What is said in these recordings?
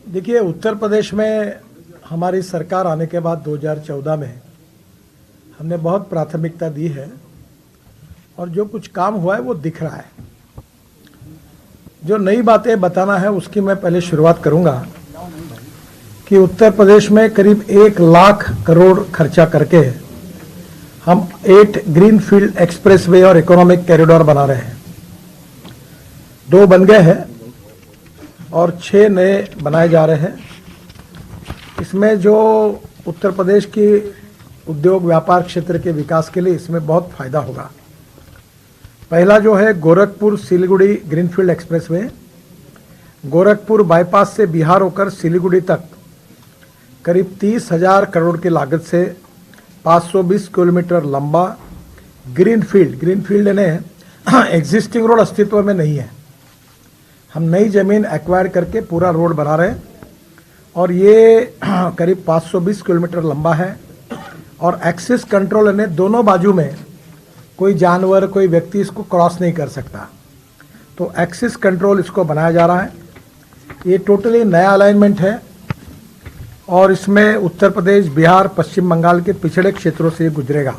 देखिए, उत्तर प्रदेश में हमारी सरकार आने के बाद 2014 में हमने बहुत प्राथमिकता दी है और जो कुछ काम हुआ है वो दिख रहा है। जो नई बातें बताना है उसकी मैं पहले शुरुआत करूंगा कि उत्तर प्रदेश में करीब 1 लाख करोड़ खर्चा करके हम 8 ग्रीनफील्ड एक्सप्रेसवे और इकोनॉमिक कॉरिडोर बना रहे हैं। 2 बन गए हैं और 6 नए बनाए जा रहे हैं। इसमें जो उत्तर प्रदेश की उद्योग व्यापार क्षेत्र के विकास के लिए इसमें बहुत फायदा होगा। पहला जो है Gorakhpur Siliguri greenfield expressway, Gorakhpur bypass से बिहार होकर सिलीगुड़ी तक करीब 30,000 करोड़ की लागत से 520 किलोमीटर लंबा ग्रीनफील्ड यानी एग्जिस्टिंग रोड अस्तित्व में नहीं है, हम नई जमीन एक्वायर करके पूरा रोड बना रहे हैं और ये करीब 520 किलोमीटर लंबा है और एक्सेस कंट्रोल यानी दोनों बाजू में कोई जानवर कोई व्यक्ति इसको क्रॉस नहीं कर सकता, तो एक्सेस कंट्रोल इसको बनाया जा रहा है। ये टोटली नया अलाइनमेंट है और इसमें उत्तर प्रदेश, बिहार, पश्चिम बंगाल के पिछड़े क्षेत्रों से गुजरेगा।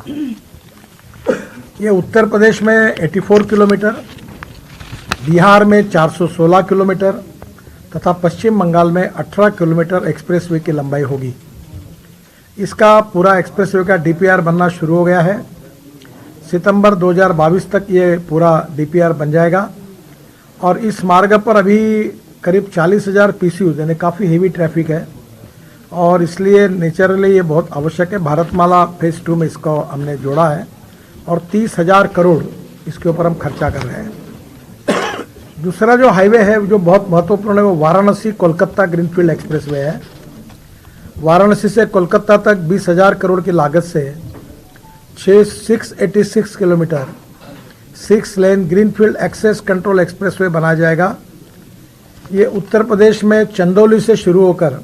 ये उत्तर प्रदेश में 84 किलोमीटर, बिहार में 416 किलोमीटर तथा पश्चिम बंगाल में 18 किलोमीटर एक्सप्रेसवे की लंबाई होगी। इसका पूरा एक्सप्रेसवे का डीपीआर बनना शुरू हो गया है। सितंबर 2022 तक ये पूरा डीपीआर बन जाएगा और इस मार्ग पर अभी करीब 40,000 पीसीयू यानी काफ़ी हेवी ट्रैफिक है और इसलिए नेचुरली ये बहुत आवश्यक है। भारतमाला फेज़ 2 में इसको हमने जोड़ा है और 30,000 करोड़ इसके ऊपर हम खर्चा कर रहे हैं। दूसरा जो हाईवे है जो बहुत महत्वपूर्ण है वो वाराणसी कोलकाता ग्रीनफील्ड एक्सप्रेसवे है। वाराणसी से कोलकाता तक 20,000 करोड़ की लागत से 686 kilometre 6 lane greenfield access control expressway बनाया जाएगा। ये उत्तर प्रदेश में चंदौली से शुरू होकर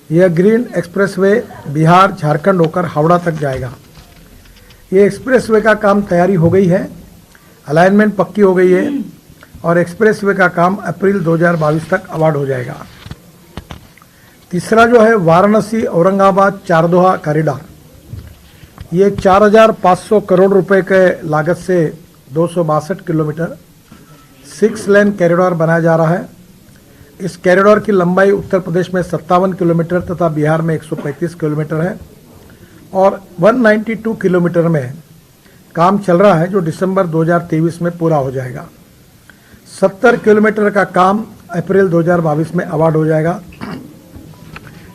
यह ग्रीन एक्सप्रेसवे बिहार झारखंड होकर हावड़ा तक जाएगा। ये एक्सप्रेसवे का काम तैयारी हो गई है, अलाइनमेंट पक्की हो गई है और एक्सप्रेसवे का काम अप्रैल 2022 तक अवार्ड हो जाएगा। तीसरा जो है वाराणसी औरंगाबाद चारदोहा कॉरिडोर, ये 4,500 करोड़ रुपए के लागत से 262 किलोमीटर 6 लेन कॉरिडोर बनाया जा रहा है। इस कॉरिडोर की लंबाई उत्तर प्रदेश में 57 किलोमीटर तथा बिहार में 135 किलोमीटर है और 192 किलोमीटर में काम चल रहा है जो दिसंबर 2023 में पूरा हो जाएगा। 70 किलोमीटर का काम अप्रैल 2022 में अवार्ड हो जाएगा।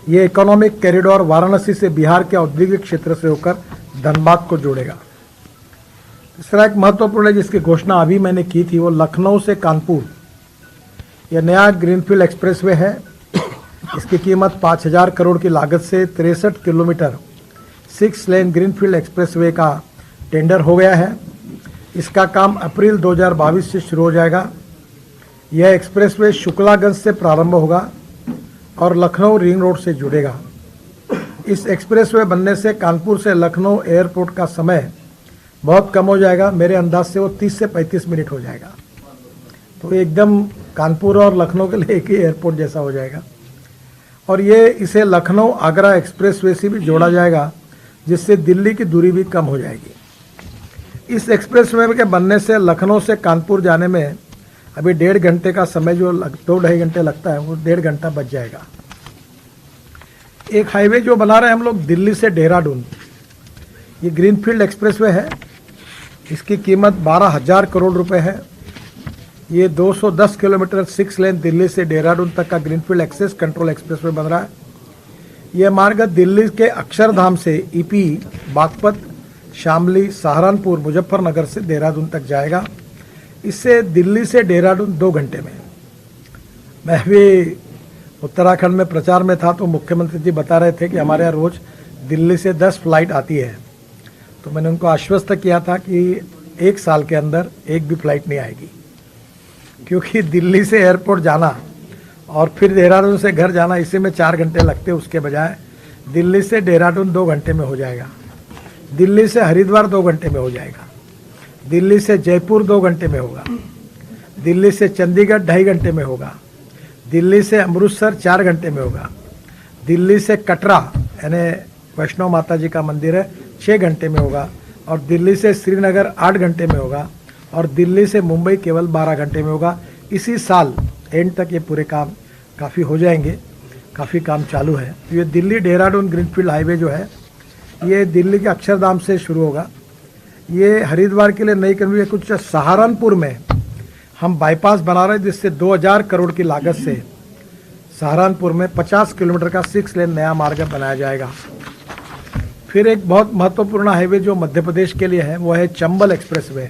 ये इकोनॉमिक कॉरिडोर वाराणसी से बिहार के औद्योगिक क्षेत्र से होकर धनबाद को जोड़ेगा। तीसरा एक महत्वपूर्ण है जिसकी घोषणा अभी मैंने की थी वो लखनऊ से कानपुर, यह नया ग्रीनफील्ड एक्सप्रेसवे है। इसकी कीमत 5,000 करोड़ की लागत से 63 किलोमीटर 6 लेन ग्रीनफील्ड एक्सप्रेसवे का टेंडर हो गया है। इसका काम अप्रैल 2022 से शुरू हो जाएगा। यह एक्सप्रेसवे शुक्लागंज से प्रारंभ होगा और लखनऊ रिंग रोड से जुड़ेगा। इस एक्सप्रेसवे बनने से कानपुर से लखनऊ एयरपोर्ट का समय बहुत कम हो जाएगा। मेरे अंदाज से वो 30 से 35 मिनट हो जाएगा, तो एकदम कानपुर और लखनऊ के लिए एक ही एयरपोर्ट जैसा हो जाएगा। और ये इसे लखनऊ आगरा एक्सप्रेसवे से भी जोड़ा जाएगा जिससे दिल्ली की दूरी भी कम हो जाएगी। इस एक्सप्रेसवे के बनने से लखनऊ से कानपुर जाने में अभी 1.5 घंटे का समय जो 2-2.5 घंटे लगता है वो 1.5 घंटा बच जाएगा। एक हाईवे जो बना रहे हैं हम लोग दिल्ली से देहरादून, ये ग्रीनफील्ड एक्सप्रेसवे है। इसकी कीमत 12,000 करोड़ रुपए है। ये 210 किलोमीटर 6 लेन दिल्ली से देहरादून तक का ग्रीनफील्ड एक्सेस कंट्रोल एक्सप्रेसवे बन रहा है। यह मार्ग दिल्ली के अक्षरधाम से ईपी, बागपत, शामली, सहारनपुर, मुजफ्फरनगर से देहरादून तक जाएगा। इससे दिल्ली से देहरादून 2 घंटे में। मैं भी उत्तराखंड में प्रचार में था तो मुख्यमंत्री जी बता रहे थे कि हमारे यहाँ रोज दिल्ली से 10 फ्लाइट आती है, तो मैंने उनको आश्वस्त किया था कि 1 साल के अंदर एक भी फ्लाइट नहीं आएगी, क्योंकि दिल्ली से एयरपोर्ट जाना और फिर देहरादून से घर जाना इसी में 4 घंटे लगते, उसके बजाय दिल्ली से देहरादून 2 घंटे में हो जाएगा। दिल्ली से हरिद्वार 2 घंटे में हो जाएगा। दिल्ली से जयपुर 2 घंटे में होगा। दिल्ली से चंडीगढ़ 2.5 घंटे में होगा। दिल्ली से अमृतसर 4 घंटे में होगा। दिल्ली से कटरा यानी वैष्णो माता जी का मंदिर है 6 घंटे में होगा। और दिल्ली से श्रीनगर 8 घंटे में होगा। और दिल्ली से मुंबई केवल 12 घंटे में होगा। इसी साल एंड तक ये पूरे काम काफ़ी हो जाएंगे, काफ़ी काम चालू है। ये दिल्ली देहरादून ग्रीनफील्ड हाईवे जो है ये दिल्ली के अक्षरधाम से शुरू होगा। ये हरिद्वार के लिए नहीं करनी है, कुछ सहारनपुर में हम बाईपास बना रहे हैं जिससे 2000 करोड़ की लागत से सहारनपुर में 50 किलोमीटर का 6 लेन नया मार्ग बनाया जाएगा। फिर एक बहुत महत्वपूर्ण हाईवे जो मध्य प्रदेश के लिए है वो है चंबल एक्सप्रेसवे।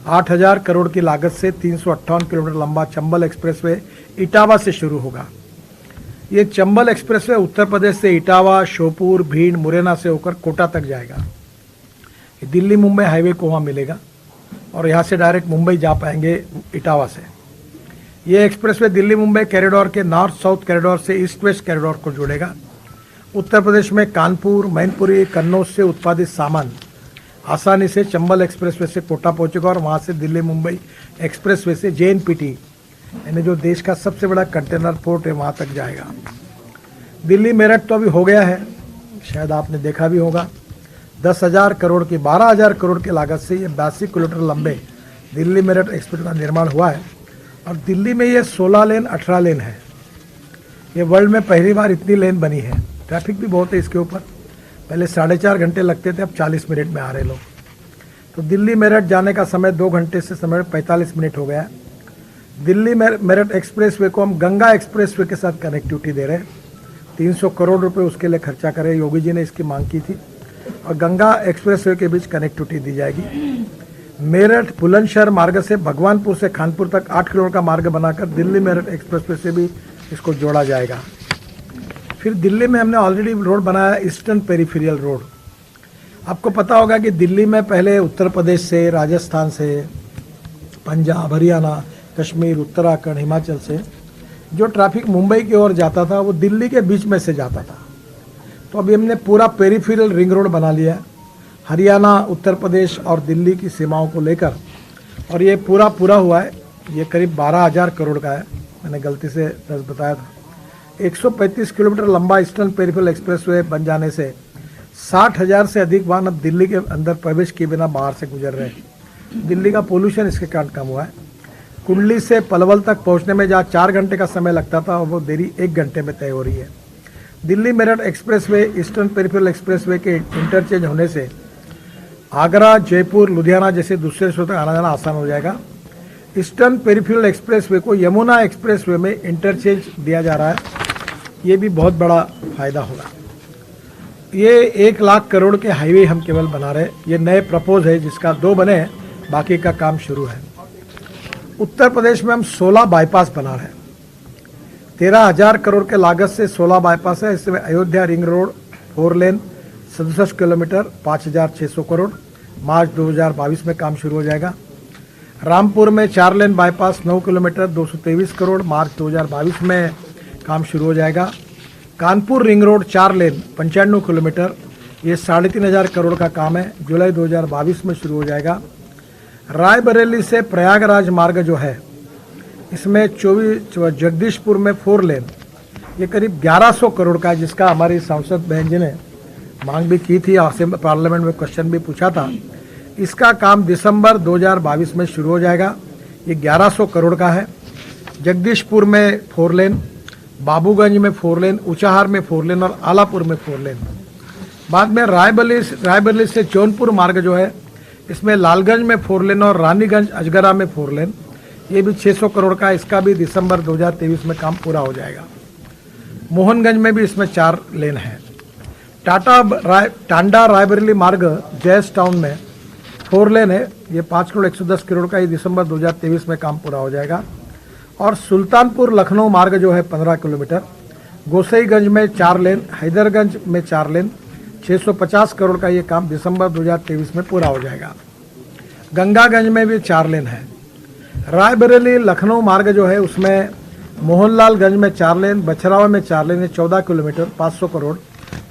8000 करोड़ की लागत से 358 किलोमीटर लंबा चंबल एक्सप्रेसवे इटावा से शुरू होगा। ये चंबल एक्सप्रेसवे उत्तर प्रदेश से इटावा, श्योपुर, भिंड, मुरैना से होकर कोटा तक जाएगा। दिल्ली मुंबई हाईवे को वहाँ मिलेगा और यहाँ से डायरेक्ट मुंबई जा पाएंगे इटावा से। ये एक्सप्रेसवे दिल्ली मुंबई कॉरिडोर के नॉर्थ साउथ कॉरिडोर से ईस्ट वेस्ट कॉरिडोर को जोड़ेगा। उत्तर प्रदेश में कानपुर, मैनपुरी, कन्नौज से उत्पादित सामान आसानी से चंबल एक्सप्रेसवे से कोटा पहुंचेगा और वहाँ से दिल्ली मुंबई एक्सप्रेसवे से JNPT यानी जो देश का सबसे बड़ा कंटेनर पोर्ट है वहाँ तक जाएगा। दिल्ली मेरठ तो अभी हो गया है, शायद आपने देखा भी होगा। 10,000 करोड़ की 12,000 करोड़ की लागत से ये 82 किलोमीटर लंबे दिल्ली मेरठ एक्सप्रेस का निर्माण हुआ है। और दिल्ली में ये 16 लेन 18 लेन है। ये वर्ल्ड में पहली बार इतनी लेन बनी है। ट्रैफिक भी बहुत है इसके ऊपर। पहले 4.5 घंटे लगते थे, अब 40 मिनट में आ रहे लोग। तो दिल्ली मेरठ जाने का समय 2 घंटे से समय 45 मिनट हो गया है। दिल्ली मेरठ एक्सप्रेसवे को हम गंगा एक्सप्रेसवे के साथ कनेक्टिविटी दे रहे हैं। 300 करोड़ रुपए उसके लिए खर्चा करें, योगी जी ने इसकी मांग की थी। और गंगा एक्सप्रेसवे के बीच कनेक्टिविटी दी जाएगी। मेरठ बुलंदशहर मार्ग से भगवानपुर से खानपुर तक 8 किलोमीटर का मार्ग बनाकर दिल्ली मेरठ एक्सप्रेसवे से भी इसको जोड़ा जाएगा। फिर दिल्ली में हमने ऑलरेडी रोड बनाया ईस्टर्न पेरिफेरियल रोड। आपको पता होगा कि दिल्ली में पहले उत्तर प्रदेश से, राजस्थान से, पंजाब, हरियाणा, कश्मीर, उत्तराखंड, हिमाचल से जो ट्रैफिक मुंबई की ओर जाता था वो दिल्ली के बीच में से जाता था। तो अभी हमने पूरा पेरिफेरल रिंग रोड बना लिया है हरियाणा, उत्तर प्रदेश और दिल्ली की सीमाओं को लेकर। और ये पूरा हुआ है। ये करीब 12,000 करोड़ का है, मैंने गलती से 10 बताया था। 135 किलोमीटर लंबा ईस्टर्न पेरिफेरल एक्सप्रेसवे बन जाने से 60,000 से अधिक वाहन अब दिल्ली के अंदर प्रवेश किए बिना बाहर से गुजर रहे हैं। दिल्ली का पोल्यूशन इसके कारण कम हुआ है। कुंडली से पलवल तक पहुंचने में जहाँ 4 घंटे का समय लगता था वो देरी 1 घंटे में तय हो रही है। Delhi Meerut expressway eastern peripheral expressway के इंटरचेंज होने से आगरा, जयपुर, लुधियाना जैसे दूसरे शहरों तक आना जाना आसान हो जाएगा। ईस्टर्न पेरिफेरल एक्सप्रेसवे को यमुना एक्सप्रेसवे में इंटरचेंज दिया जा रहा है। ये भी बहुत बड़ा फायदा होगा। ये 1 लाख करोड़ के हाईवे हम केवल बना रहे हैं। ये नए प्रपोज है जिसका 2 बने हैं, बाकी का काम शुरू है। उत्तर प्रदेश में हम 16 बाईपास बना रहे हैं। 13,000 करोड़ के लागत से 16 बाईपास है। इसमें अयोध्या रिंग रोड 4 लेन 67 किलोमीटर 5,600 करोड़, मार्च 2022 में काम शुरू हो जाएगा। रामपुर में 4 लेन बाईपास 9 किलोमीटर 223 करोड़, मार्च 2022 में काम शुरू हो जाएगा। कानपुर रिंग रोड 4 लेन 95 किलोमीटर, ये 3,500 करोड़ का काम है, जुलाई 2022 में शुरू हो जाएगा। रायबरेली से प्रयागराज मार्ग जो है इसमें 24 जगदीशपुर में 4 लेन, ये करीब 1100 करोड़ का है, जिसका हमारी सांसद बहन जी ने मांग भी की थी, पार्लियामेंट में क्वेश्चन भी पूछा था। इसका काम दिसंबर 2022 में शुरू हो जाएगा। ये 1100 करोड़ का है। जगदीशपुर में 4 लेन, बाबूगंज में 4 लेन, ऊंचाहार में 4 लेन और आलापुर में 4 लेन। बाद में रायबरेली से जौनपुर मार्ग जो है इसमें लालगंज में 4 लेन और रानीगंज अजगरा में 4 लेन, ये भी 600 करोड़ का है। इसका भी दिसंबर 2023 में काम पूरा हो जाएगा। मोहनगंज में भी इसमें 4 लेन है। टांडा रायबरेली मार्ग जैस टाउन में 4 लेन है, ये 5 करोड़ 110 करोड़ का, ये दिसंबर 2023 में काम पूरा हो जाएगा। और सुल्तानपुर लखनऊ मार्ग जो है 15 किलोमीटर, गोसाईगंज में 4 लेन, हैदरगंज में 4 लेन, 650 करोड़ का ये काम दिसंबर 2023 में पूरा हो जाएगा। गंगागंज में भी 4 लेन है। रायबरेली लखनऊ मार्ग जो है उसमें मोहनलालगंज में 4 लेन, बछरावा में 4 लेन, 14 किलोमीटर 500 करोड़,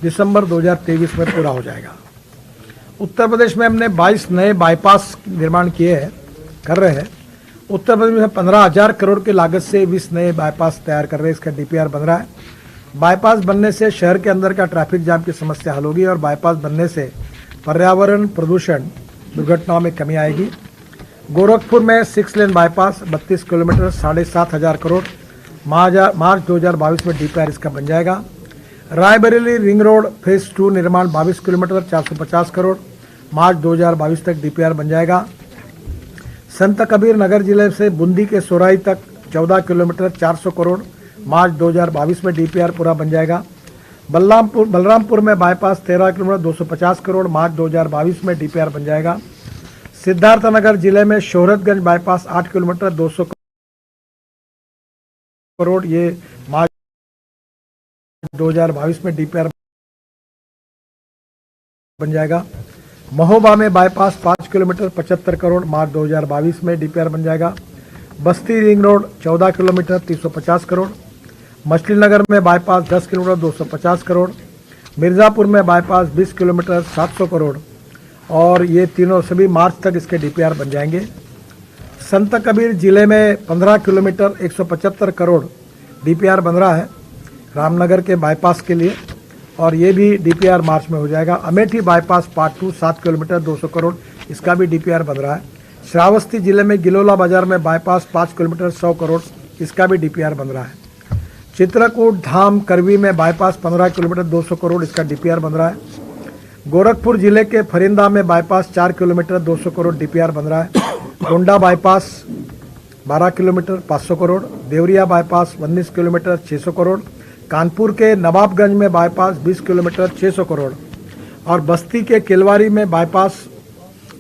दिसंबर 2023 में पूरा हो जाएगा। उत्तर प्रदेश में हमने 22 नए बाईपास निर्माण किए हैं, कर रहे हैं। उत्तर प्रदेश में 15,000 करोड़ की लागत से 20 नए बाईपास तैयार कर रहे हैं। इसका डीपीआर बन रहा है। बाईपास बनने से शहर के अंदर का ट्रैफिक जाम की समस्या हल होगी और बाईपास बनने से पर्यावरण प्रदूषण दुर्घटनाओं में कमी आएगी। गोरखपुर में 6 लेन बाईपास 32 किलोमीटर 7,500 करोड़ मार्च 2022 में डीपीआर इसका बन जाएगा। रायबरेली रिंग रोड फेज 2 निर्माण 22 किलोमीटर 450 करोड़ मार्च 2022 तक डीपीआर बन जाएगा। संत कबीर नगर जिले से बूंदी के सोराई तक 14 किलोमीटर 400 करोड़ मार्च 2022 में डीपीआर पूरा बन जाएगा। बलरामपुर में बाईपास 13 किलोमीटर 250 करोड़ मार्च 2022 में डीपीआर बन जाएगा। सिद्धार्थनगर जिले में शोहरतगंज बाईपास 8 किलोमीटर 200 करोड़ ये मार्च 2022 में डीपीआर बन जाएगा। महोबा में बाईपास 5 किलोमीटर 75 करोड़ मार्च 2022 में डीपीआर बन जाएगा। बस्ती रिंग रोड 14 किलोमीटर 350 करोड़। मछली नगर में बाईपास 10 किलोमीटर 250 करोड़। मिर्ज़ापुर में बाईपास 20 किलोमीटर 700 करोड़ और ये तीनों सभी मार्च तक इसके डीपीआर बन जाएंगे। संत कबीर जिले में 15 किलोमीटर 175 करोड़ डीपीआर बन रहा है रामनगर के बाईपास के लिए और ये भी डीपीआर मार्च में हो जाएगा। Amethi bypass part 2 7 kilometre 200 crore इसका भी डीपीआर बन रहा है। श्रावस्ती जिले में गिलोला बाजार में बाईपास 5 किलोमीटर 100 करोड़ इसका भी डीपीआर बन रहा है। चित्रकूट धाम करवी में बाईपास 15 किलोमीटर 200 करोड़ इसका डीपीआर बन रहा है। गोरखपुर जिले के फरिंदा में बाईपास 4 किलोमीटर 200 करोड़ डीपीआर बन रहा है। Gonda bypass 12 kilometre 500 crore. Deoria bypass 19 kilometre 600 crore. Kanpur के नवाबगंज में बाईपास 20 किलोमीटर 600 करोड़ और बस्ती के केलवारी में बाईपास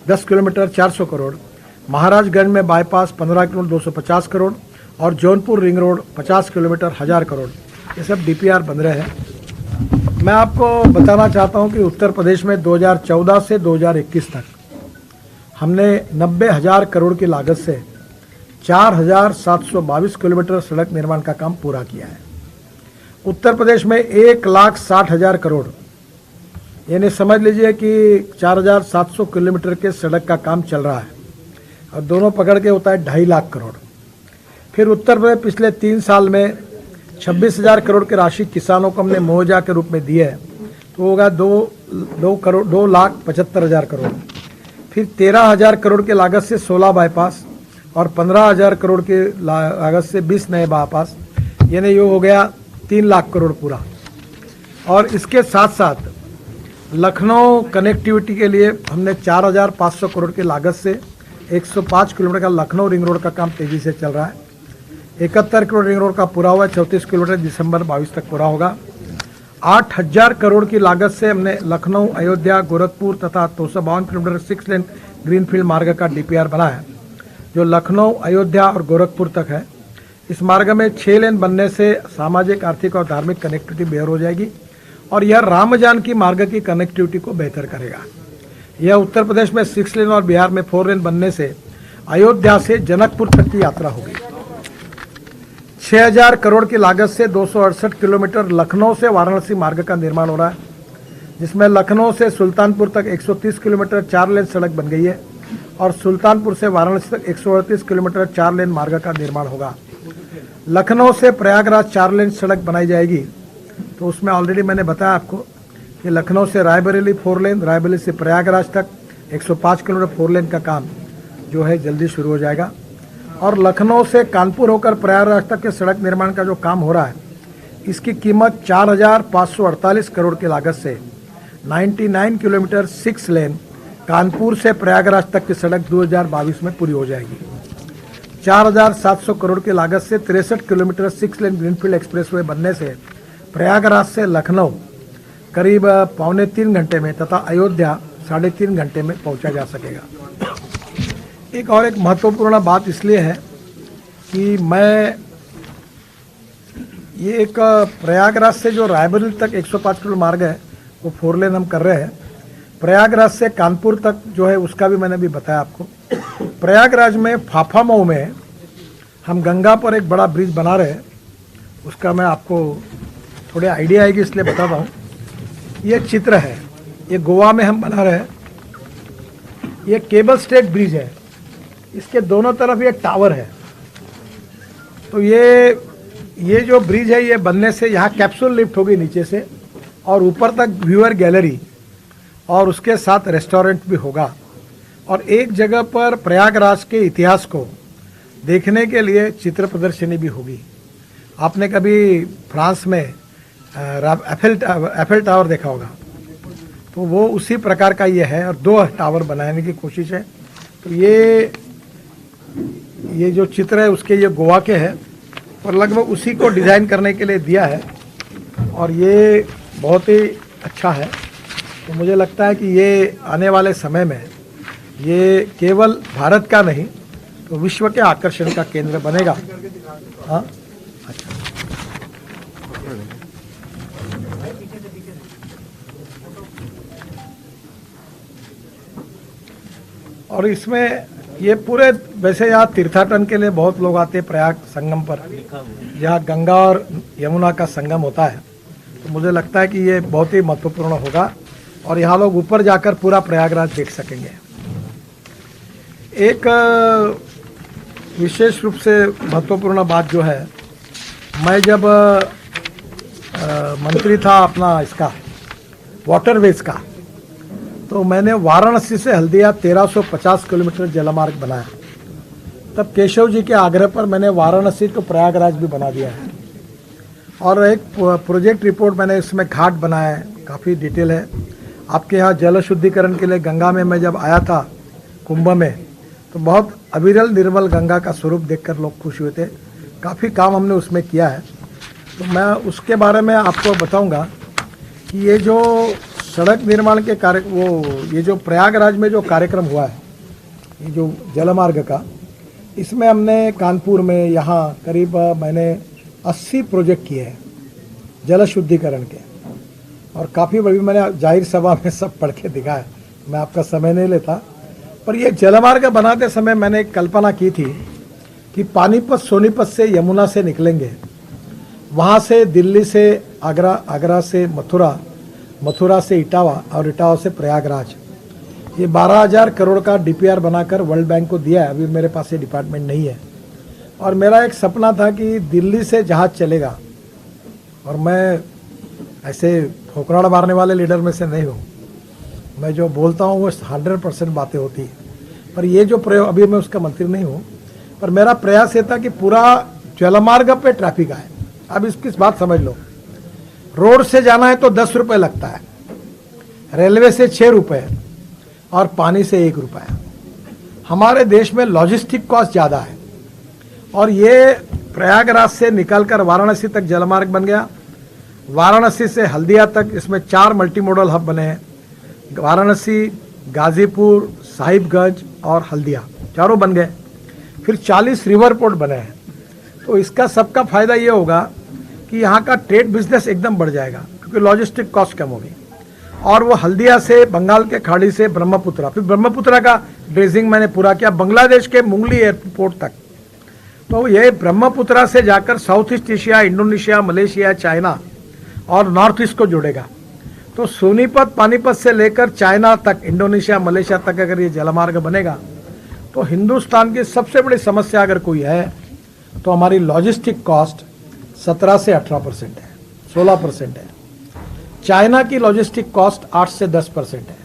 10 किलोमीटर 400 करोड़। महाराजगंज में बाईपास 15 किलोमीटर 250 करोड़ और Jaunpur ring road 50 kilometre 1000 crore ये सब डीपीआर बन रहे हैं। मैं आपको बताना चाहता हूं कि उत्तर प्रदेश में 2014 से 2021 तक हमने 90,000 करोड़ की लागत से 4,722 किलोमीटर सड़क निर्माण का काम पूरा किया है। उत्तर प्रदेश में 1,60,000 करोड़ यानी समझ लीजिए कि 4,700 किलोमीटर के सड़क का काम चल रहा है और दोनों पकड़ के होता है 2.5 लाख करोड़। फिर उत्तर प्रदेश पिछले 3 साल में 26,000 करोड़ की राशि किसानों को हमने मुआवजा के रूप में दी है तो होगा 2,75,000 करोड़। फिर 13,000 करोड़ की लागत से 16 बाईपास और 15,000 करोड़ की लागत से 20 नए बाईपास यानी ये हो गया 3 लाख करोड़ पूरा। और इसके साथ साथ लखनऊ कनेक्टिविटी के लिए हमने 4,500 करोड़ की लागत से 105 किलोमीटर का लखनऊ रिंग रोड का काम तेजी से चल रहा है। 71 करोड़ रिंग रोड का पूरा हुआ, 34 किलोमीटर दिसंबर 22 तक पूरा होगा। 8,000 करोड़ की लागत से हमने लखनऊ अयोध्या गोरखपुर तथा 252 किलोमीटर 6 लेन ग्रीनफील्ड मार्ग का डीपीआर बना है जो लखनऊ अयोध्या और गोरखपुर तक है। इस मार्ग में 6 लेन बनने से सामाजिक आर्थिक और धार्मिक कनेक्टिविटी बेहतर हो जाएगी और यह राम जानकी मार्ग की कनेक्टिविटी को बेहतर करेगा। यह उत्तर प्रदेश में 6 लेन और बिहार में 4 लेन बनने से अयोध्या से जनकपुर तक की यात्रा होगी। 6,000 करोड़ की लागत से 268 किलोमीटर लखनऊ से वाराणसी मार्ग का निर्माण हो रहा है जिसमें लखनऊ से सुल्तानपुर तक 130 किलोमीटर 4 लेन सड़क बन गई है और सुल्तानपुर से वाराणसी तक 138 किलोमीटर 4 लेन मार्ग का निर्माण होगा। लखनऊ से प्रयागराज 4 लेन सड़क बनाई जाएगी तो उसमें ऑलरेडी मैंने बताया आपको कि लखनऊ से रायबरेली 4 लेन, रायबरेली से प्रयागराज तक 105 किलोमीटर 4 लेन का काम जो है जल्दी शुरू हो जाएगा। और लखनऊ से कानपुर होकर प्रयागराज तक के सड़क निर्माण का जो काम हो रहा है इसकी कीमत 4,548 करोड़ की लागत से 99 किलोमीटर 6 लेन कानपुर से प्रयागराज तक की सड़क 2022 में पूरी हो जाएगी। 4,700 करोड़ की लागत से 63 किलोमीटर 6 लेन ग्रीनफील्ड एक्सप्रेसवे बनने से प्रयागराज से लखनऊ करीब 2.25 घंटे में तथा अयोध्या 3.5 घंटे में पहुंचा जा सकेगा। एक महत्वपूर्ण बात इसलिए है कि मैं ये एक प्रयागराज से जो रायबरेली तक 105 किलोमीटर मार्ग है वो 4 लेन हम कर रहे हैं। प्रयागराज से कानपुर तक जो है उसका भी मैंने भी बताया आपको। प्रयागराज में फाफामऊ में हम गंगा पर एक बड़ा ब्रिज बना रहे हैं, उसका मैं आपको थोड़े आइडिया आएगी इसलिए बताता हूँ। ये एक चित्र है, ये गोवा में हम बना रहे हैं। ये केबल स्टेट ब्रिज है इसके दोनों तरफ ये टावर है। तो ये जो ब्रिज है ये बनने से यहाँ कैप्सूल लिफ्ट होगी नीचे से और ऊपर तक व्यूअर गैलरी और उसके साथ रेस्टोरेंट भी होगा। और एक जगह पर प्रयागराज के इतिहास को देखने के लिए चित्र प्रदर्शनी भी होगी। आपने कभी फ्रांस में एफेल टावर देखा होगा, तो वो उसी प्रकार का ये है और 2 टावर बनाने की कोशिश है। तो ये जो चित्र है उसके ये गोवा के है और लगभग उसी को डिज़ाइन करने के लिए दिया है और ये बहुत ही अच्छा है। तो मुझे लगता है कि ये आने वाले समय में ये केवल भारत का नहीं तो विश्व के आकर्षण का केंद्र बनेगा। हाँ, अच्छा। और इसमें ये पूरे वैसे यहाँ तीर्थाटन के लिए बहुत लोग आते हैं प्रयाग संगम पर, जहाँ गंगा और यमुना का संगम होता है। तो मुझे लगता है कि ये बहुत ही महत्वपूर्ण होगा और यहाँ लोग ऊपर जाकर पूरा प्रयागराज देख सकेंगे। एक विशेष रूप से महत्वपूर्ण बात जो है, मैं जब मंत्री था अपना इसका वाटरवेज का, तो मैंने वाराणसी से हल्दिया 1350 किलोमीटर जलमार्ग बनाया। तब केशव जी के आग्रह पर मैंने वाराणसी को प्रयागराज भी बना दिया है और एक प्रोजेक्ट रिपोर्ट मैंने इसमें घाट बनाया है, काफ़ी डिटेल है। आपके यहाँ जल शुद्धिकरण के लिए गंगा में मैं जब आया था कुंभ में, तो बहुत अविरल निर्मल गंगा का स्वरूप देखकर लोग खुश हुए थे। काफ़ी काम हमने उसमें किया है। तो मैं उसके बारे में आपको बताऊंगा कि ये जो सड़क निर्माण के कार्य ये जो प्रयागराज में जो कार्यक्रम हुआ है, ये जो जलमार्ग का, इसमें हमने कानपुर में यहाँ करीब मैंने 80 प्रोजेक्ट किए हैं जल शुद्धिकरण के और काफ़ी बड़ी मैंने जाहिर सभा में सब पढ़ के दिखाया। मैं आपका समय नहीं लेता, पर ये जलमार्ग बनाते समय मैंने एक कल्पना की थी कि पानीपत सोनीपत से यमुना से निकलेंगे, वहाँ से दिल्ली से आगरा, आगरा से मथुरा, मथुरा से इटावा और इटावा से प्रयागराज। ये 12,000 करोड़ का डीपीआर बनाकर वर्ल्ड बैंक को दिया है। अभी मेरे पास ये डिपार्टमेंट नहीं है और मेरा एक सपना था कि दिल्ली से जहाज चलेगा। और मैं ऐसे ठोकराड़ मारने वाले लीडर में से नहीं हूँ, मैं जो बोलता हूँ वो 100% बातें होती है। पर ये जो प्रयोग, अभी मैं उसका मंत्री नहीं हूँ, पर मेरा प्रयास ये था कि पूरा जलमार्ग पे ट्रैफिक आए। अब इसकी बात समझ लो, रोड से जाना है तो 10 रुपये लगता है, रेलवे से 6 रुपये और पानी से 1 रुपया। हमारे देश में लॉजिस्टिक कॉस्ट ज़्यादा है और ये प्रयागराज से निकलकर वाराणसी तक जलमार्ग बन गया। वाराणसी से हल्दिया तक इसमें 4 मल्टी मॉडल हब बने हैं। वाराणसी, गाजीपुर, साहिबगंज और हल्दिया चारों बन गए। फिर 40 रिवर पोर्ट बने हैं। तो इसका सबका फायदा ये होगा कि यहाँ का ट्रेड बिजनेस एकदम बढ़ जाएगा क्योंकि लॉजिस्टिक कॉस्ट कम होगी। और वो हल्दिया से बंगाल के खाड़ी से ब्रह्मपुत्रा, फिर ब्रह्मपुत्रा का ड्रेजिंग मैंने पूरा किया बांग्लादेश के मुंगली एयरपोर्ट तक। तो ये ब्रह्मपुत्रा से जाकर south east Asia, Indonesia, Malaysia, China और नॉर्थ ईस्ट को जोड़ेगा। तो सोनीपत, पानीपत से लेकर चाइना तक, इंडोनेशिया, मलेशिया तक अगर ये जलमार्ग बनेगा तो हिंदुस्तान की सबसे बड़ी समस्या अगर कोई है तो हमारी लॉजिस्टिक कॉस्ट 17 से 18% है, 16% है। चाइना की लॉजिस्टिक कॉस्ट 8 से 10% है।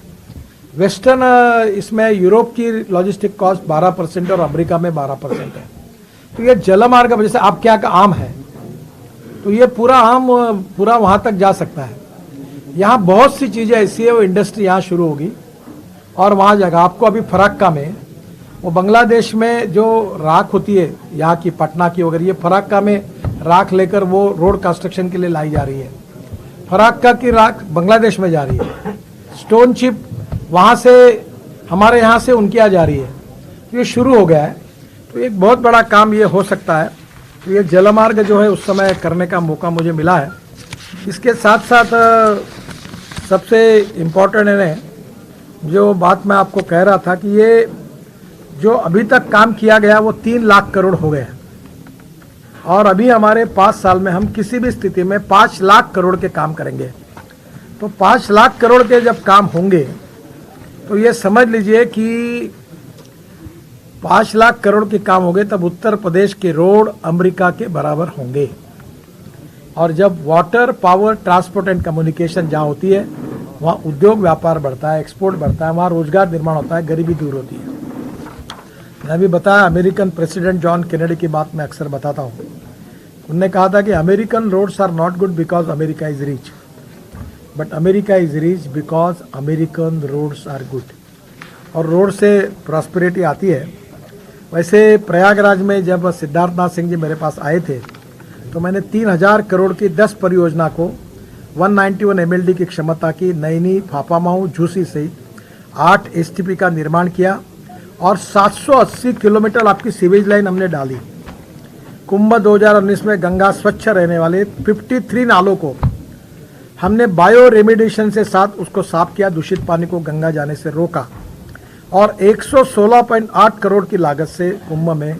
वेस्टर्न इसमें यूरोप की लॉजिस्टिक कॉस्ट 12% और अमेरिका में 12% है। तो ये जलमार्ग, जैसे आपके यहाँ का आम है तो ये पूरा आम पूरा वहाँ तक जा सकता है। यहाँ बहुत सी चीज़ें ऐसी है, वो इंडस्ट्री यहाँ शुरू होगी और वहाँ जगह आपको अभी फराक्का में, वो बांग्लादेश में जो राख होती है यहाँ की, पटना की वगैरह, ये फराक्का में राख लेकर वो रोड कंस्ट्रक्शन के लिए लाई जा रही है। फराक्का की राख बांग्लादेश में जा रही है। स्टोन चिप वहाँ से हमारे यहाँ से उनकी आ जा रही है। तो ये शुरू हो गया है। तो एक बहुत बड़ा काम ये हो सकता है। तो ये जलमार्ग जो है उस समय करने का मौका मुझे मिला है। इसके साथ साथ सबसे इम्पोर्टेंट है जो बात मैं आपको कह रहा था कि ये जो अभी तक काम किया गया वो 3 लाख करोड़ हो गए और अभी हमारे 5 साल में हम किसी भी स्थिति में 5 लाख करोड़ के काम करेंगे। तो 5 लाख करोड़ के जब काम होंगे तो ये समझ लीजिए कि 5 लाख करोड़ के काम हो गए तब उत्तर प्रदेश के रोड अमेरिका के बराबर होंगे। और जब water, power, transport and communication जहाँ होती है वहाँ उद्योग व्यापार बढ़ता है, एक्सपोर्ट बढ़ता है, वहाँ रोजगार निर्माण होता है, गरीबी दूर होती है। मैं भी बताया, अमेरिकन प्रेसिडेंट जॉन केनेडी की बात मैं अक्सर बताता हूँ। उन्होंने कहा था कि American roads are not good because America is rich, but America is rich because American roads are good. और रोड से प्रॉस्पेरिटी आती है। वैसे प्रयागराज में जब सिद्धार्थनाथ सिंह जी मेरे पास आए थे तो मैंने 3000 करोड़ की 10 परियोजना को 191 MLD की क्षमता की नैनी, फाफामाऊ, झूसी सहित 8 STP का निर्माण किया और 780 किलोमीटर आपकी सीवेज लाइन हमने डाली। कुंभ 2019 में गंगा स्वच्छ रहने वाले 53 नालों को हमने बायो रेमिडिएशन से साथ उसको साफ किया, दूषित पानी को गंगा जाने से रोका। और 116.8 करोड़ की लागत से कुंभ में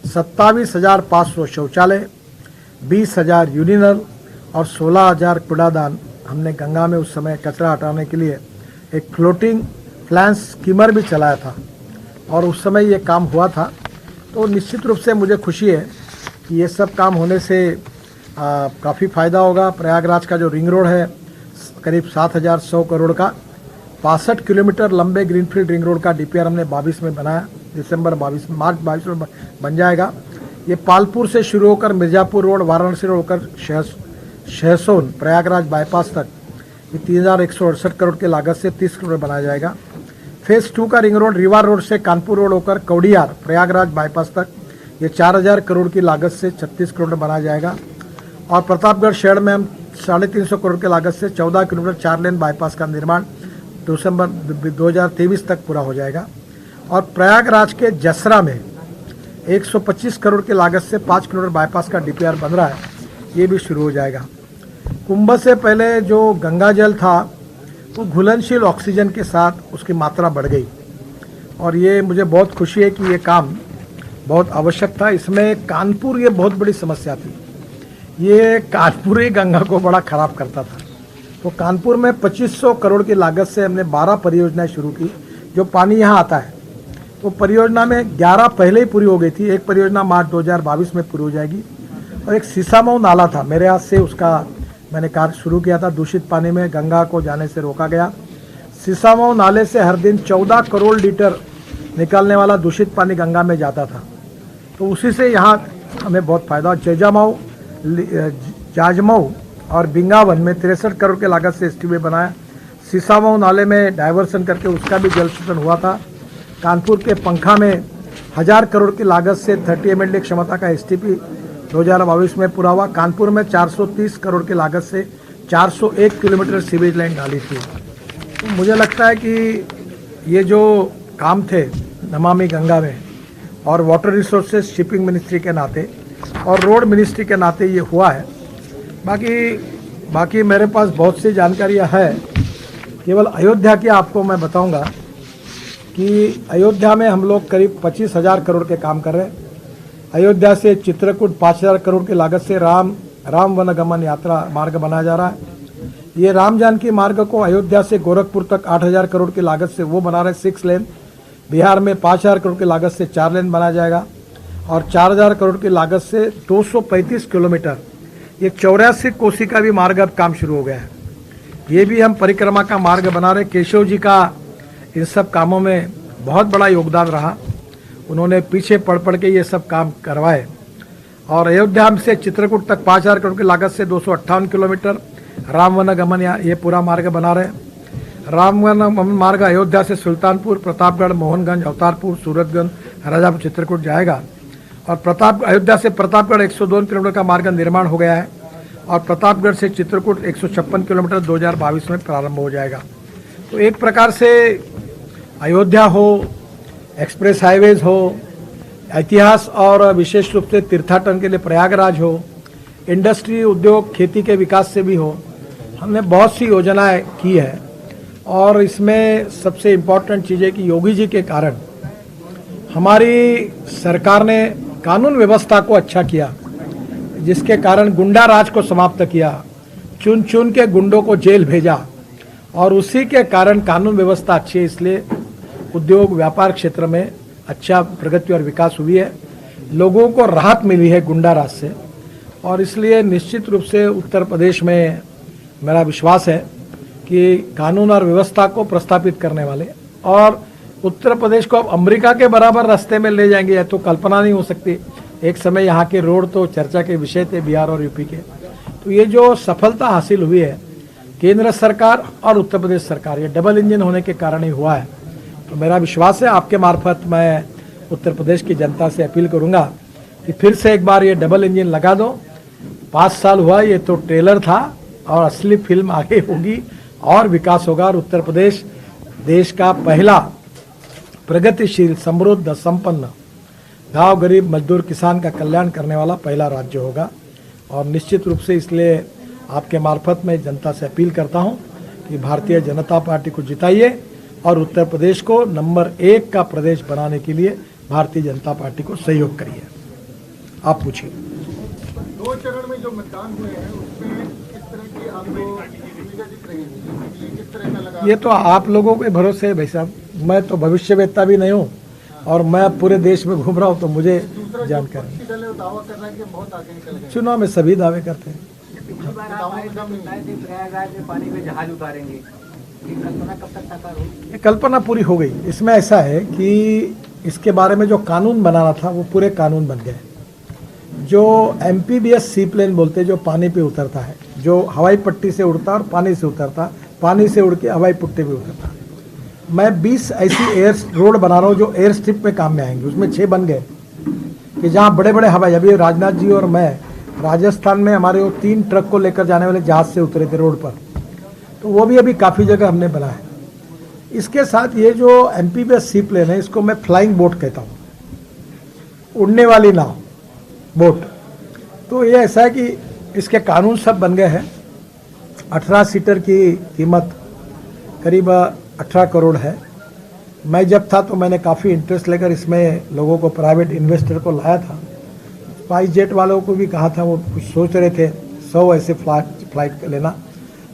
27,500 शौचालय, 20,000 यूरिनल और 16,000 कूड़ादान हमने गंगा में उस समय कचरा हटाने के लिए एक फ्लोटिंग फ्लैंस स्कीमर भी चलाया था और उस समय ये काम हुआ था। तो निश्चित रूप से मुझे खुशी है कि ये सब काम होने से काफ़ी फ़ायदा होगा। प्रयागराज का जो रिंग रोड है करीब 7,100 करोड़ का 62 किलोमीटर लंबे ग्रीनफील्ड रिंग रोड का DPR हमने 22 में बनाया, मार्च 22 में बन जाएगा। ये पालपुर से शुरू होकर मिर्जापुर रोड, वाराणसी रोड होकर शहसोन, प्रयागराज बाईपास तक ये 3,168 करोड़ की लागत से 30 करोड़ बनाया जाएगा। फेज 2 का रिंग रोड रीवा रोड से कानपुर रोड होकर कौडियार, प्रयागराज बाईपास तक ये 4,000 करोड़ की लागत से 36 करोड़ बनाया जाएगा। और प्रतापगढ़ शहर में हम 350 करोड़ की लागत से 14 किलोमीटर 4 लेन बाईपास का निर्माण दिसंबर 2023 तक पूरा हो जाएगा। और प्रयागराज के जसरा में 125 करोड़ की लागत से 5 किलोमीटर बाईपास का DPR बन रहा है, ये भी शुरू हो जाएगा। कुंभ से पहले जो गंगा जल था वो घुलनशील ऑक्सीजन के साथ उसकी मात्रा बढ़ गई और ये मुझे बहुत खुशी है कि ये काम बहुत आवश्यक था। इसमें कानपुर ये बहुत बड़ी समस्या थी, ये कानपुर ही गंगा को बड़ा खराब करता था। तो कानपुर में 2500 करोड़ की लागत से हमने 12 परियोजनाएं शुरू की। जो पानी यहाँ आता है तो परियोजना में 11 पहले ही पूरी हो गई थी, एक परियोजना मार्च 2022 में पूरी हो जाएगी। और एक सीसामऊ नाला था, मेरे हाथ से उसका मैंने कार्य शुरू किया था, दूषित पानी में गंगा को जाने से रोका गया। सीसामऊ नाले से हर दिन 14 करोड़ लीटर निकलने वाला दूषित पानी गंगा में जाता था, तो उसी से यहाँ हमें बहुत फायदा। जाजमऊ और बिंगावन में 63 करोड़ की लागत से STP बनाया। सीसामऊ नाले में डाइवर्सन करके उसका भी जल शोधन हुआ था। कानपुर के पंखा में 1000 करोड़ की लागत से 30 MLD क्षमता का STP 2022 में पूरा हुआ। कानपुर में 430 करोड़ की लागत से 401 किलोमीटर सीवेज लाइन डाली थी। तो मुझे लगता है कि ये जो काम थे नमामि गंगा में और वाटर रिसोर्सेज शिपिंग मिनिस्ट्री के नाते और रोड मिनिस्ट्री के नाते ये हुआ है। बाकी मेरे पास बहुत सी जानकारियाँ है। केवल अयोध्या की आपको मैं बताऊंगा कि अयोध्या में हम लोग करीब 25,000 करोड़ के काम कर रहे हैं। अयोध्या से चित्रकूट 5,000 करोड़ की लागत से राम वनगमन यात्रा मार्ग बनाया जा रहा है। ये राम जानकी मार्ग को अयोध्या से गोरखपुर तक 8,000 करोड़ की लागत से वो बना रहे 6 लेन। बिहार में 5,000 करोड़ की लागत से 4 लेन बनाया जाएगा और 4,000 करोड़ की लागत से 235 किलोमीटर ये 84 कोसी का भी मार्ग अब काम शुरू हो गया है। ये भी हम परिक्रमा का मार्ग बना रहे। केशव जी का इन सब कामों में बहुत बड़ा योगदान रहा, उन्होंने पीछे पड़ के ये सब काम करवाए। और अयोध्या से चित्रकूट तक 5,000 करोड़ की लागत से 258 किलोमीटर राम वनगमन ये पूरा मार्ग बना रहे। राम वनगमन मार्ग अयोध्या से सुल्तानपुर, प्रतापगढ़, मोहनगंज, अवतारपुर, सूरतगंज, राजापुर, चित्रकूट जाएगा। और अयोध्या से प्रतापगढ़ 102 किलोमीटर का मार्ग निर्माण हो गया है और प्रतापगढ़ से चित्रकूट 156 किलोमीटर 2022 में प्रारंभ हो जाएगा। तो एक प्रकार से अयोध्या हो, एक्सप्रेस हाईवेज हो, इतिहास और विशेष रूप से तीर्थाटन के लिए प्रयागराज हो, इंडस्ट्री, उद्योग, खेती के विकास से भी हो, हमने बहुत सी योजनाएं की है। और इसमें सबसे इम्पोर्टेंट चीज़ है कि योगी जी के कारण हमारी सरकार ने कानून व्यवस्था को अच्छा किया, जिसके कारण गुंडा राज को समाप्त किया, चुन चुन के गुंडों को जेल भेजा और उसी के कारण कानून व्यवस्था अच्छी है। इसलिए उद्योग व्यापार क्षेत्र में अच्छा प्रगति और विकास हुई है, लोगों को राहत मिली है गुंडा राज से, और इसलिए निश्चित रूप से उत्तर प्रदेश में मेरा विश्वास है कि कानून और व्यवस्था को प्रस्थापित करने वाले और उत्तर प्रदेश को अब अमेरिका के बराबर रास्ते में ले जाएंगे, यह तो कल्पना नहीं हो सकती। एक समय यहाँ के रोड तो चर्चा के विषय थे बिहार और यूपी के। तो ये जो सफलता हासिल हुई है केंद्र सरकार और उत्तर प्रदेश सरकार, ये डबल इंजन होने के कारण ही हुआ है। तो मेरा विश्वास है, आपके मार्फत मैं उत्तर प्रदेश की जनता से अपील करूंगा कि फिर से एक बार ये डबल इंजन लगा दो। 5 साल हुआ, ये तो ट्रेलर था और असली फिल्म आगे होगी और विकास होगा और उत्तर प्रदेश देश का पहला प्रगतिशील, समृद्ध, संपन्न, गांव गरीब मजदूर किसान का कल्याण करने वाला पहला राज्य होगा। और निश्चित रूप से इसलिए आपके मार्फत मैं जनता से अपील करता हूं कि भारतीय जनता पार्टी को जिताइए और उत्तर प्रदेश को नंबर 1 का प्रदेश बनाने के लिए भारतीय जनता पार्टी को सहयोग करिए। आप पूछिए। 2 चरण में जो मतदान हुए हैं उसमें किस तरह की आपको भूमिका दिख रही है, किस तरह का लगा? ये तो आप लोगों के भरोसे है भाई साहब, मैं तो भविष्यवेत्ता भी नहीं हूँ और मैं पूरे देश में घूम रहा हूँ, तो मुझे जानकारी। दावा कर रहा है कि बहुत आगे निकल गए। चुनाव में सभी दावे करते हैं। प्रयागराज में पानी में जहाज उतारेंगे, ये कल्पना कब तक साकार होगी? ये कल्पना पूरी हो गई। इसमें ऐसा है कि इसके बारे में जो कानून बनाना था वो पूरे कानून बन गए। जो एमपीबीएस सी प्लेन बोलते हैं, जो पानी पे उतरता है, जो हवाई पट्टी से उड़ता और पानी से उतरता, पानी से उड़ के हवाई पट्टी पे उतरता। मैं 20 ऐसी एयर रोड बना रहा हूँ जो एयर स्ट्रिप में काम में आएंगे। उसमें 6 बन गए कि जहाँ बड़े बड़े हवाई, अभी राजनाथ जी और मैं राजस्थान में हमारे वो 3 ट्रक को लेकर जाने वाले जहाज से उतरे थे रोड पर, तो वो भी अभी काफ़ी जगह हमने बनाया है। इसके साथ ये जो एमपीबीएस सी प्लेन है, इसको मैं फ्लाइंग बोट कहता हूँ, उड़ने वाली नाव, बोट। तो ये ऐसा है कि इसके कानून सब बन गए हैं। 18 सीटर की कीमत करीब 18 करोड़ है। मैं जब था तो मैंने काफ़ी इंटरेस्ट लेकर इसमें लोगों को, प्राइवेट इन्वेस्टर को लाया था। स्पाइस जेट वालों को भी कहा था, वो कुछ सोच रहे थे 100 ऐसे फ्लाइट लेना।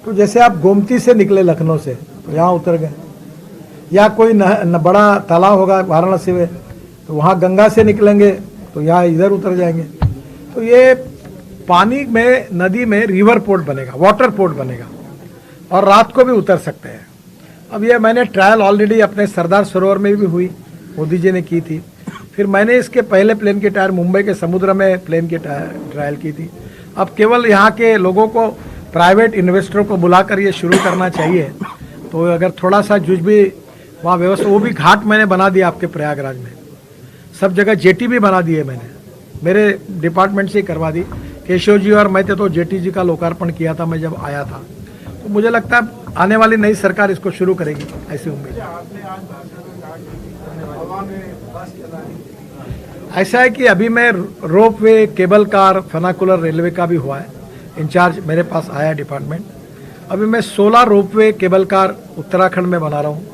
तो जैसे आप गोमती से निकले लखनऊ से तो यहाँ उतर गए, या कोई बड़ा तालाब होगा वाराणसी में तो वहाँ गंगा से निकलेंगे तो यहाँ इधर उतर जाएंगे। तो ये पानी में, नदी में रिवर पोर्ट बनेगा, वाटर पोर्ट बनेगा और रात को भी उतर सकते हैं। अब ये मैंने ट्रायल ऑलरेडी अपने सरदार सरोवर में भी हुई, मोदी जी ने की थी। फिर मैंने इसके पहले प्लेन के टायर मुंबई के समुद्र में प्लेन के ट्रायल की थी। अब केवल यहाँ के लोगों को, प्राइवेट इन्वेस्टरों को बुलाकर ये शुरू करना चाहिए। तो अगर थोड़ा सा जुज भी वहाँ व्यवस्था, वो भी घाट मैंने बना दिया आपके प्रयागराज में, सब जगह जेटी भी बना दिए मैंने, मेरे डिपार्टमेंट से ही करवा दी। केशव जी और मैं थे तो जेटी जी का लोकार्पण किया था मैं जब आया था। तो मुझे लगता है आने वाली नई सरकार इसको शुरू करेगी, ऐसी उम्मीद है। ऐसा है कि अभी मैं रोपवे, केबल कार, फनाकुलर रेलवे का भी हुआ है, इंचार्ज मेरे पास आया डिपार्टमेंट। अभी मैं 16 रोपवे केबल कार उत्तराखंड में बना रहा हूँ,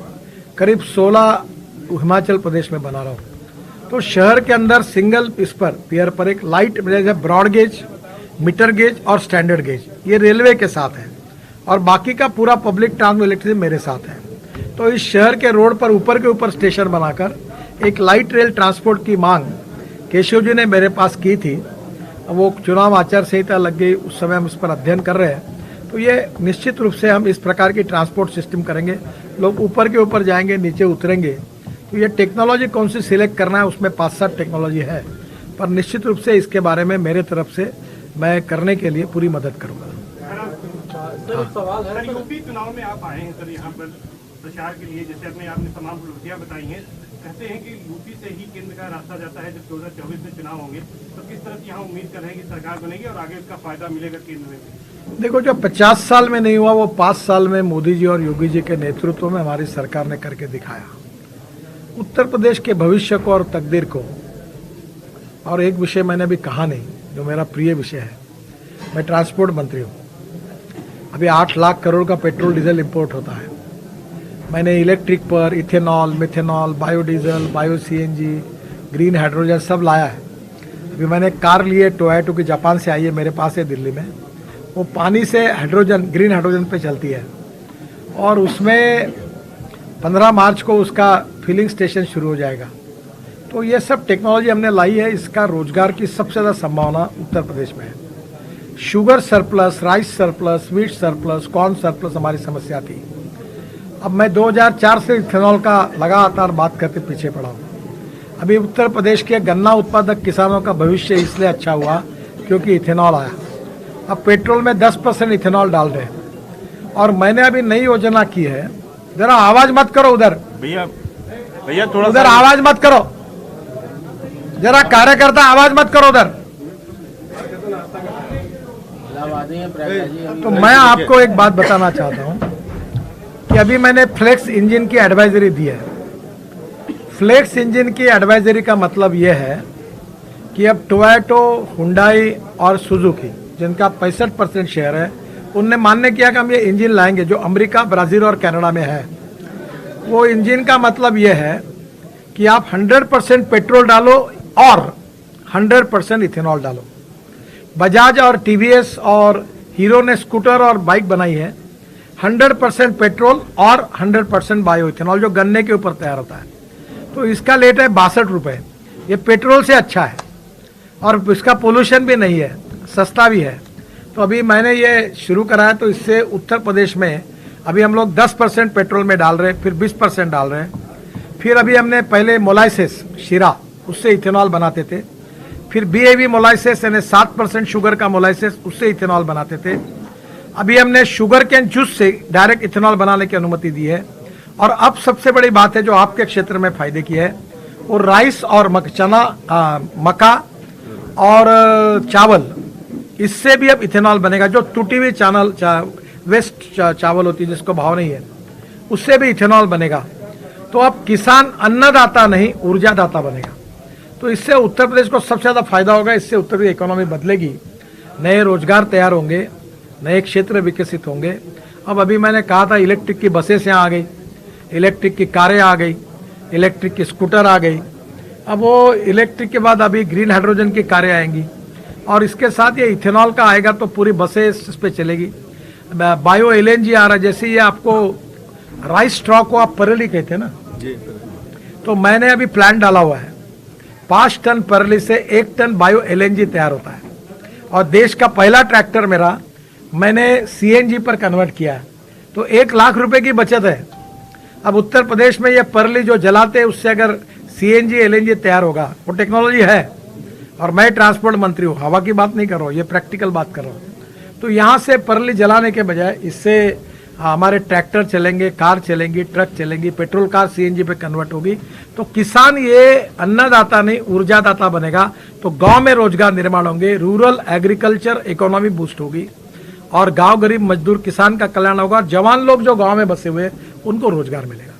करीब 16 हिमाचल प्रदेश में बना रहा हूँ। तो शहर के अंदर सिंगल इस पर पियर पर एक light, broad gauge, metre gauge और स्टैंडर्ड गेज, ये रेलवे के साथ है और बाकी का पूरा पब्लिक ट्रांसपोर्ट इलेक्ट्रिसिटी मेरे साथ है। तो इस शहर के रोड पर ऊपर के ऊपर स्टेशन बनाकर एक लाइट रेल ट्रांसपोर्ट की मांग केशव जी ने मेरे पास की थी। वो चुनाव आचार संहिता लग गई, उस समय हम इस पर अध्ययन कर रहे हैं। तो ये निश्चित रूप से हम इस प्रकार की ट्रांसपोर्ट सिस्टम करेंगे, लोग ऊपर के ऊपर जाएंगे, नीचे उतरेंगे। तो ये टेक्नोलॉजी कौन सी सिलेक्ट करना है, उसमें 5-7 टेक्नोलॉजी है, पर निश्चित रूप से इसके बारे में मेरे तरफ से मैं करने के लिए पूरी मदद करूँगा। सर, यूपी चुनाव में आप आए हैं सर यहाँ पर प्रचार के लिए, जैसे अपने आपने तमाम उपलब्धियां बताई हैं, कहते हैं कि यूपी से ही केंद्र का रास्ता जाता है। जब 2024 में चुनाव होंगे तो किस तरह की यहाँ उम्मीद कर रहे हैं कि सरकार बनेगी और आगे उसका फायदा मिलेगा केंद्र में? देखो, जो 50 साल में नहीं हुआ वो 5 साल में मोदी जी और योगी जी के नेतृत्व में हमारी सरकार ने करके दिखाया। उत्तर प्रदेश के भविष्य को और तकदीर को। और एक विषय मैंने अभी कहा नहीं, जो मेरा प्रिय विषय है, मैं ट्रांसपोर्ट मंत्री हूँ। अभी 8 लाख करोड़ का पेट्रोल डीजल इंपोर्ट होता है। मैंने इलेक्ट्रिक पर ethanol, methanol, biodiesel, bio CNG, green hydrogen सब लाया है। अभी मैंने कार ली है टोयोटा की, जापान से आई है, मेरे पास है दिल्ली में। वो पानी से हाइड्रोजन, ग्रीन हाइड्रोजन पे चलती है और उसमें 15 मार्च को उसका फिलिंग स्टेशन शुरू हो जाएगा। तो ये सब टेक्नोलॉजी हमने लाई है, इसका रोजगार की सबसे ज़्यादा संभावना उत्तर प्रदेश में है। Sugar surplus, rice surplus, wheat surplus, corn surplus हमारी समस्या थी। अब मैं 2004 से इथेनॉल का लगातार बात करके पीछे पड़ा हूँ। अभी उत्तर प्रदेश के गन्ना उत्पादक किसानों का भविष्य इसलिए अच्छा हुआ क्योंकि इथेनॉल आया। अब पेट्रोल में 10% इथेनॉल डाल रहे हैं और मैंने अभी नई योजना की है। जरा आवाज मत करो उधर, भैया थोड़ा उधर आवाज मत करो, जरा कार्यकर्ता आवाज मत करो उधर। तो मैं आपको एक बात बताना चाहता हूं कि अभी मैंने फ्लेक्स इंजन की एडवाइजरी दी है। फ्लेक्स इंजन की एडवाइजरी का मतलब यह है कि अब टोयोटो, हुंडई और सुजुकी जिनका 65% शेयर है, उनने मान्य किया कि हम ये इंजन लाएंगे जो अमेरिका, ब्राजील और कनाडा में है। वो इंजन का मतलब यह है कि आप 100% पेट्रोल डालो और 100% इथेनॉल डालो। बजाज और टीवीएस और हीरो ने स्कूटर और बाइक बनाई है 100% पेट्रोल और 100% बायो इथेनॉल जो गन्ने के ऊपर तैयार होता है। तो इसका रेट है 62 रुपये। ये पेट्रोल से अच्छा है और इसका पोल्यूशन भी नहीं है, सस्ता भी है। तो अभी मैंने ये शुरू करा है, तो इससे उत्तर प्रदेश में अभी हम लोग 10% पेट्रोल में डाल रहे हैं, फिर 20% डाल रहे हैं। फिर अभी हमने पहले मोलाइसेस, शीरा, उससे इथेनॉल बनाते थे। फिर BAV मोलाइसेस यानी 7% शुगर का मोलाइसेस, उससे इथेनॉल बनाते थे। अभी हमने शुगर कैन जूस से डायरेक्ट इथेनॉल बनाने की अनुमति दी है। और अब सबसे बड़ी बात है जो आपके क्षेत्र में फायदे की है, वो राइस और मक्का और चावल, इससे भी अब इथेनॉल बनेगा। जो टूटी हुई वेस्ट चावल होती है जिसको भाव नहीं है, उससे भी इथेनॉल बनेगा। तो अब किसान अन्नदाता नहीं ऊर्जादाता बनेगा। तो इससे उत्तर प्रदेश को सबसे ज़्यादा फायदा होगा। इससे उत्तर प्रदेश इकोनॉमी बदलेगी, नए रोजगार तैयार होंगे, नए क्षेत्र विकसित होंगे। अब अभी मैंने कहा था इलेक्ट्रिक की बसें यहाँ आ गई, इलेक्ट्रिक की कारें आ गई, इलेक्ट्रिक की स्कूटर आ गई। अब वो इलेक्ट्रिक के बाद अभी ग्रीन हाइड्रोजन की कारें आएंगी और इसके साथ ये इथेनॉल का आएगा तो पूरी बसें इस पे चलेगी। बायो LNG आ रहा है, जैसे ये आपको राइस स्ट्रॉ को आप परली कहते हैं ना, तो मैंने अभी प्लान डाला हुआ है 5 टन परली से 1 टन बायो LNG तैयार होता है। और देश का पहला ट्रैक्टर मेरा मैंने CNG पर कन्वर्ट किया है, तो 1 लाख रुपए की बचत है। अब उत्तर प्रदेश में ये परली जो जलाते हैं उससे अगर CNG LNG तैयार होगा, वो टेक्नोलॉजी है। और मैं ट्रांसपोर्ट मंत्री हूँ, हवा की बात नहीं कर रहा हूँ, ये प्रैक्टिकल बात कर रहा हूँ। तो यहाँ से परली जलाने के बजाय इससे हमारे ट्रैक्टर चलेंगे, कार चलेंगी, ट्रक चलेंगी, पेट्रोल कार CNG पे कन्वर्ट होगी। तो किसान ये अन्नदाता नहीं ऊर्जादाता बनेगा। तो गांव में रोजगार निर्माण होंगे, रूरल एग्रीकल्चर इकोनॉमी बूस्ट होगी और गांव गरीब मजदूर किसान का कल्याण होगा। जवान लोग जो गांव में बसे हुए उनको रोजगार मिलेगा।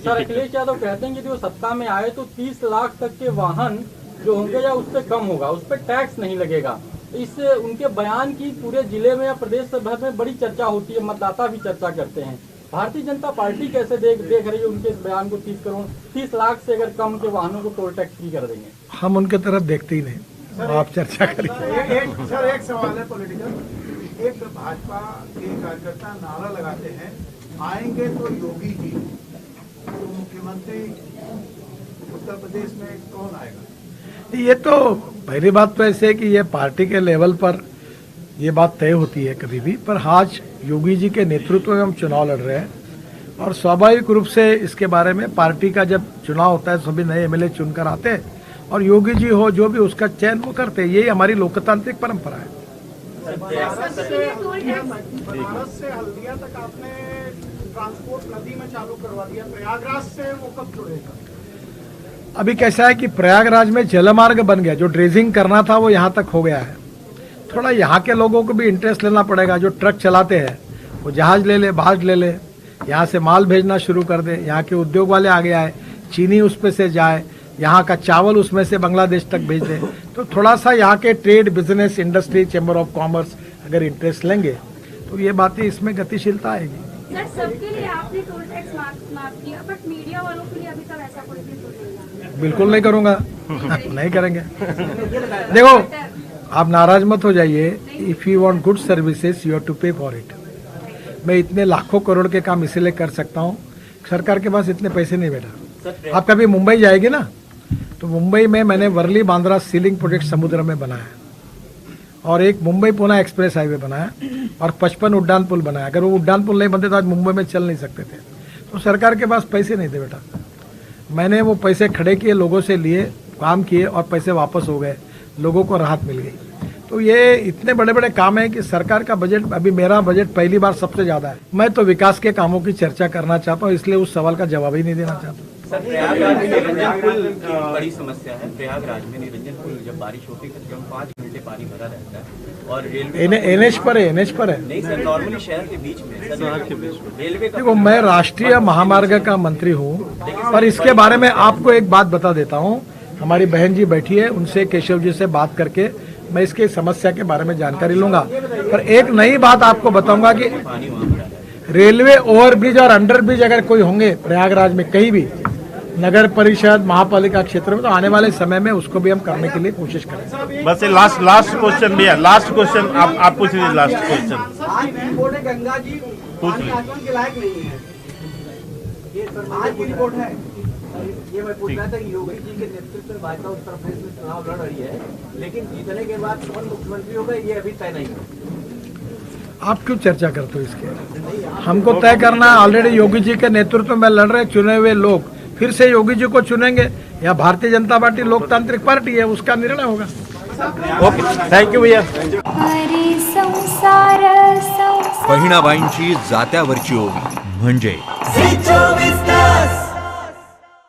सर अखिलेश यादव कहते हैं कि जो सत्ता में आए तो 30 लाख तक के वाहन जो होंगे या उससे कम होगा, उस पर टैक्स नहीं लगेगा। इससे उनके बयान की पूरे जिले में या प्रदेश भर में बड़ी चर्चा होती है, मतदाता भी चर्चा करते हैं। भारतीय जनता पार्टी कैसे देख रही है उनके इस बयान को? 30 लाख से अगर कम के वाहनों को टोल टैक्स फ्री कर देंगे। हम उनके तरफ देखते ही नहीं, आप चर्चा करिए। सर एक सवाल है पॉलिटिकल। एक भाजपा के कार्यकर्ता नारा लगाते हैं आएंगे तो योगी जी, तो मुख्यमंत्री उत्तर प्रदेश में कौन आएगा? ये तो पहली बात तो ऐसे है कि ये पार्टी के लेवल पर ये बात तय होती है कभी भी, पर आज योगी जी के नेतृत्व में हम चुनाव लड़ रहे हैं और स्वाभाविक रूप से इसके बारे में पार्टी का जब चुनाव होता है सभी नए MLA चुनकर आते हैं और योगी जी हो जो भी उसका चयन वो करते हैं। यही हमारी लोकतांत्रिक परंपरा है। बनारस से हल्दिया तक आपने ट्रांसपोर्ट नदी में चालू करवा दिया, प्रयागराज से वो कब जुड़ेगा? अभी कैसा है कि प्रयागराज में जलमार्ग बन गया, जो ड्रेजिंग करना था वो यहाँ तक हो गया है। थोड़ा यहाँ के लोगों को भी इंटरेस्ट लेना पड़ेगा। जो ट्रक चलाते हैं वो जहाज ले ले, बाज ले ले, यहाँ से माल भेजना शुरू कर दे। यहाँ के उद्योग वाले आगे आए, चीनी उस पे से जाए, यहाँ का चावल उसमें से बांग्लादेश तक भेज दे। तो थोड़ा सा यहाँ के trade, business, industry, chamber of commerce अगर इंटरेस्ट लेंगे तो ये बातें इसमें गतिशीलता आएगी। सर, सबके लिए आपने टोल टैक्स माफ किया, बट मीडिया वालों के लिए अभी तक ऐसा कोई भी नहीं। बिल्कुल नहीं करूँगा, नहीं करेंगे। देखो आप नाराज मत हो जाइए। If you want good services you have to pay for it. मैं इतने लाखों करोड़ के काम इसीलिए कर सकता हूँ सरकार के पास इतने पैसे नहीं बेटा। आप कभी मुंबई जाएंगे ना, तो मुंबई में मैंने वर्ली बांद्रा सीलिंग प्रोजेक्ट समुद्र में बनाया, और एक मुंबई पुणे एक्सप्रेस हाईवे बनाया, और 55 उड्डान पुल बनाया। अगर वो उड्डान पुल नहीं बनते तो आज मुंबई में चल नहीं सकते थे। तो सरकार के पास पैसे नहीं थे बेटा। मैंने वो पैसे खड़े किए, लोगों से लिए, काम किए, और पैसे वापस हो गए, लोगों को राहत मिल गई। तो ये इतने बड़े बड़े काम है कि सरकार का बजट, अभी मेरा बजट पहली बार सबसे ज्यादा है। मैं तो विकास के कामों की चर्चा करना चाहता हूँ, इसलिए उस सवाल का जवाब ही नहीं देना चाहता। सर, प्रयागराज में निरंजन पुल की बड़ी समस्या है। प्रयागराज में निरंजन पुल जब बारिश होती है तो 5 घंटे पानी भरा रहता है, और रेलवे एनएच पर है, एनएच पर है। नहीं सर, नॉर्मली शहर के बीच में, रेलवे का। देखो, मैं राष्ट्रीय महामार्ग का मंत्री हूँ, पर इसके बारे में आपको एक बात बता देता हूँ। हमारी बहन जी बैठी है, उनसे, केशव जी से बात करके मैं इसके समस्या के बारे में जानकारी लूंगा। पर एक नई बात आपको बताऊंगा कि रेलवे ओवरब्रिज और अंडरब्रिज अगर कोई होंगे प्रयागराज में कहीं भी, नगर परिषद महापालिका क्षेत्र में, तो आने वाले समय में उसको भी हम करने के लिए कोशिश करेंगे। बस लास्ट क्वेश्चन भैया, लास्ट क्वेश्चन आप पूछ लीजिए। लास्ट क्वेश्चन आज की रिपोर्ट है, गंगा जी पानी आचमन के लायक नहीं है, ये आज की रिपोर्ट है। ये मैं पूछ रहा था कि योगी जी के नेतृत्व में भाजपा उत्तर प्रदेश में चुनाव लड़ रही है, लेकिन जीतने के बाद कौन मुख्यमंत्री होगा ये अभी तय नहीं है। आप क्यों चर्चा करते हो इसके? हमको तय करना है। ऑलरेडी योगी जी के नेतृत्व में लड़ रहे चुने हुए लोग फिर से योगी जी को चुनेंगे, या भारतीय जनता पार्टी लोकतांत्रिक पार्टी है, उसका निर्णय होगा। ओके, थँक्यू भैया। बहिणाबाईंची जात्यावरची ओवी म्हणजे